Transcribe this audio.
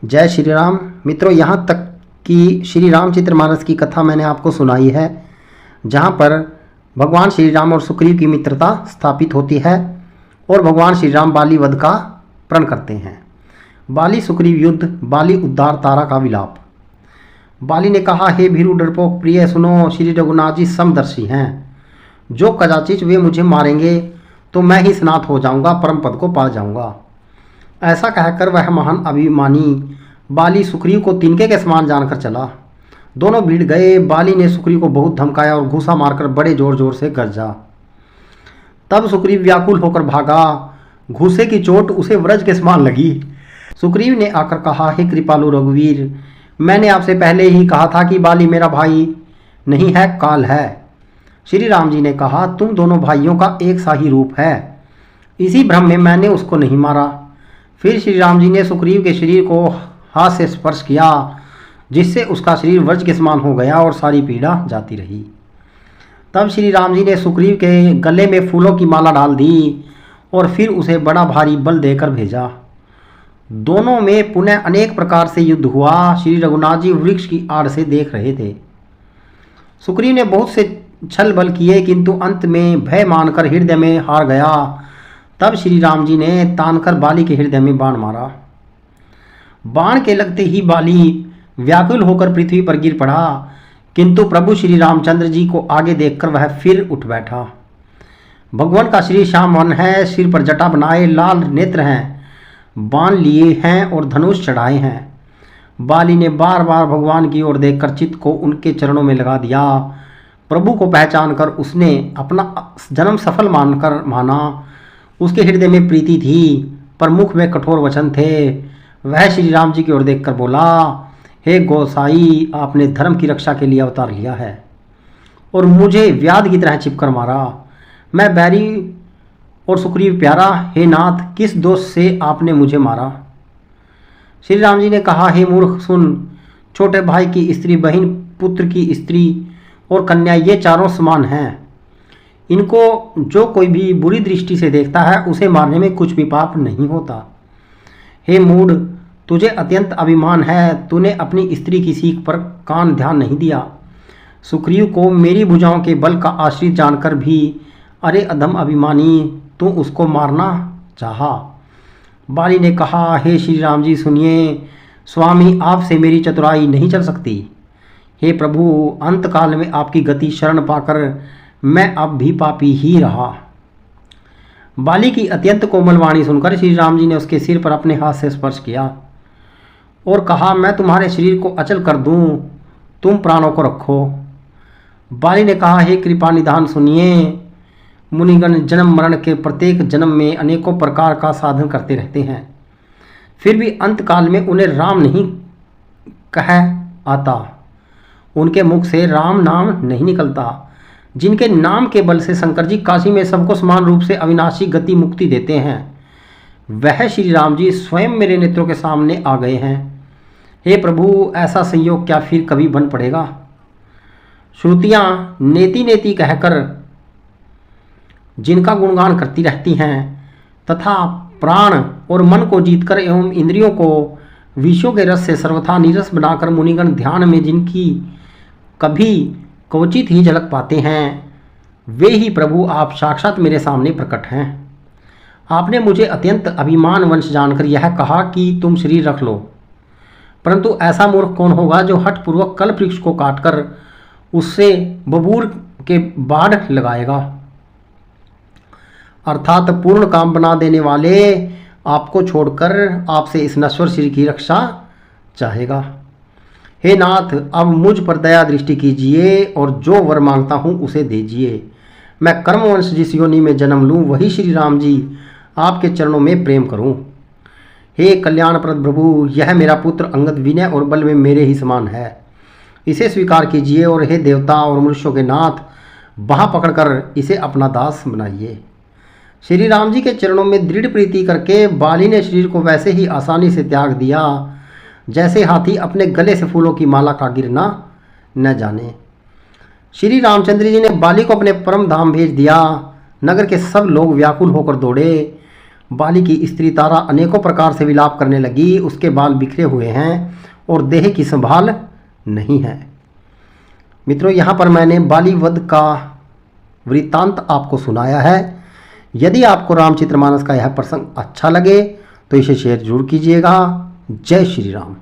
जय श्री राम। मित्रों, यहाँ तक कि श्री रामचरितमानस की कथा मैंने आपको सुनाई है, जहाँ पर भगवान श्री राम और सुग्रीव की मित्रता स्थापित होती है और भगवान श्री राम बाली वध का प्रण करते हैं। बाली सुग्रीव युद्ध, बाली उद्धार, तारा का विलाप। बाली ने कहा, हे भीरु डरपोक प्रिय, सुनो, श्री रघुनाथ जी समदर्शी हैं। जो कदाचित वे मुझे मारेंगे तो मैं ही स्नात हो जाऊंगा, परम पद को पा जाऊंगा। ऐसा कहकर वह महान अभिमानी बाली सुग्रीव को तिनके के समान जानकर चला। दोनों भीड़ गए। बाली ने सुग्रीव को बहुत धमकाया और घूसा मारकर बड़े जोर जोर से गरजा। तब सुग्रीव व्याकुल होकर भागा। घूसे की चोट उसे वज्र के समान लगी। सुग्रीव ने आकर कहा, हे कृपालु रघुवीर, मैंने आपसे पहले ही कहा था कि बाली मेरा भाई नहीं है, काल है। श्री राम जी ने कहा, तुम दोनों भाइयों का एक सा ही रूप है। इसी भ्रम में मैंने उसको नहीं मारा। फिर श्री राम जी ने सुग्रीव के शरीर को हाथ से स्पर्श किया, जिससे उसका शरीर वज्र के समान हो गया और सारी पीड़ा जाती रही। तब श्री राम जी ने सुग्रीव के गले में फूलों की माला डाल दी और फिर उसे बड़ा भारी बल देकर भेजा। दोनों में पुनः अनेक प्रकार से युद्ध हुआ। श्री रघुनाथ जी वृक्ष की आड़ से देख रहे थे। सुग्रीव ने बहुत से छल बल किए, किंतु अंत में भय मानकर हृदय में हार गया। तब श्री राम जी ने तानकर बाली के हृदय में बाण मारा। बाण के लगते ही बाली व्याकुल होकर पृथ्वी पर गिर पड़ा, किंतु प्रभु श्री रामचंद्र जी को आगे देखकर वह फिर उठ बैठा। भगवान का श्री श्याम वन है, सिर पर जटा बनाए, लाल नेत्र हैं, बाण लिए हैं और धनुष चढ़ाए हैं। बाली ने बार बार भगवान की ओर देखकर चित्त को उनके चरणों में लगा दिया। प्रभु को पहचान कर उसने अपना जन्म सफल माना। उसके हृदय में प्रीति थी, पर मुख में कठोर वचन थे। वह श्री राम जी की ओर देखकर बोला, हे गोसाई, आपने धर्म की रक्षा के लिए अवतार लिया है और मुझे व्याध की तरह चिपकर मारा। मैं बैरी और सुग्रीव प्यारा, हे नाथ, किस दोष से आपने मुझे मारा? श्री राम जी ने कहा, हे मूर्ख, सुन, छोटे भाई की स्त्री, बहन, पुत्र की स्त्री और कन्या, ये चारों समान हैं। इनको जो कोई भी बुरी दृष्टि से देखता है, उसे मारने में कुछ भी पाप नहीं होता। हे मूढ़, तुझे अत्यंत अभिमान है, तूने अपनी स्त्री की सीख पर कान ध्यान नहीं दिया। सुग्रीव को मेरी भुजाओं के बल का आश्रित जानकर भी, अरे अधम अभिमानी, तू उसको मारना चाहा। बाली ने कहा, हे श्री राम जी सुनिए, स्वामी, आपसे मेरी चतुराई नहीं चल सकती। हे प्रभु, अंतकाल में आपकी गति शरण पाकर मैं अब भी पापी ही रहा। बाली की अत्यंत कोमल वाणी सुनकर श्री राम जी ने उसके सिर पर अपने हाथ से स्पर्श किया और कहा, मैं तुम्हारे शरीर को अचल कर दूं, तुम प्राणों को रखो। बाली ने कहा, हे कृपा निधान सुनिए, मुनिगण जन्म मरण के प्रत्येक जन्म में अनेकों प्रकार का साधन करते रहते हैं, फिर भी अंतकाल में उन्हें राम नहीं कह आता। उनके मुख से राम नाम नहीं निकलता। जिनके नाम के बल से शंकर जी काशी में सबको समान रूप से अविनाशी गति मुक्ति देते हैं, वह श्री राम जी स्वयं मेरे नेत्रों के सामने आ गए हैं। हे प्रभु, ऐसा संयोग क्या फिर कभी बन पड़ेगा? श्रुतियाँ नेति नेति कहकर जिनका गुणगान करती रहती हैं तथा प्राण और मन को जीतकर एवं इंद्रियों को विषयों के रस से सर्वथा नीरस बनाकर मुनिगण ध्यान में जिनकी कभी क्वचित ही झलक पाते हैं, वे ही प्रभु आप साक्षात मेरे सामने प्रकट हैं। आपने मुझे अत्यंत अभिमान वंश जानकर यह कहा कि तुम शरीर रख लो, परंतु ऐसा मूर्ख कौन होगा जो हठपूर्वक कल वृक्ष को काटकर उससे बबूर के बाढ़ लगाएगा? अर्थात पूर्ण काम बना देने वाले आपको छोड़कर आपसे इस नश्वर शरीर की रक्षा चाहेगा। हे नाथ, अब मुझ पर दया दृष्टि कीजिए और जो वर मांगता हूँ उसे दीजिए। मैं कर्मवंश जिस योनि में जन्म लूँ, वही श्री राम जी आपके चरणों में प्रेम करूँ। हे कल्याणप्रद प्रभु, यह मेरा पुत्र अंगद विनय और बल में मेरे ही समान है, इसे स्वीकार कीजिए। और हे देवता और मनुष्यों के नाथ, बाँह पकड़कर इसे अपना दास बनाइए। श्री राम जी के चरणों में दृढ़ प्रीति करके बाली ने शरीर को वैसे ही आसानी से त्याग दिया जैसे हाथी अपने गले से फूलों की माला का गिरना न जाने। श्री रामचंद्र जी ने बाली को अपने परम धाम भेज दिया। नगर के सब लोग व्याकुल होकर दौड़े। बाली की स्त्री तारा अनेकों प्रकार से विलाप करने लगी, उसके बाल बिखरे हुए हैं और देह की संभाल नहीं है। मित्रों, यहाँ पर मैंने बाली वध का वृत्तांत आपको सुनाया है। यदि आपको रामचरितमानस का यह प्रसंग अच्छा लगे तो इसे शेयर जरूर कीजिएगा। जय श्री राम।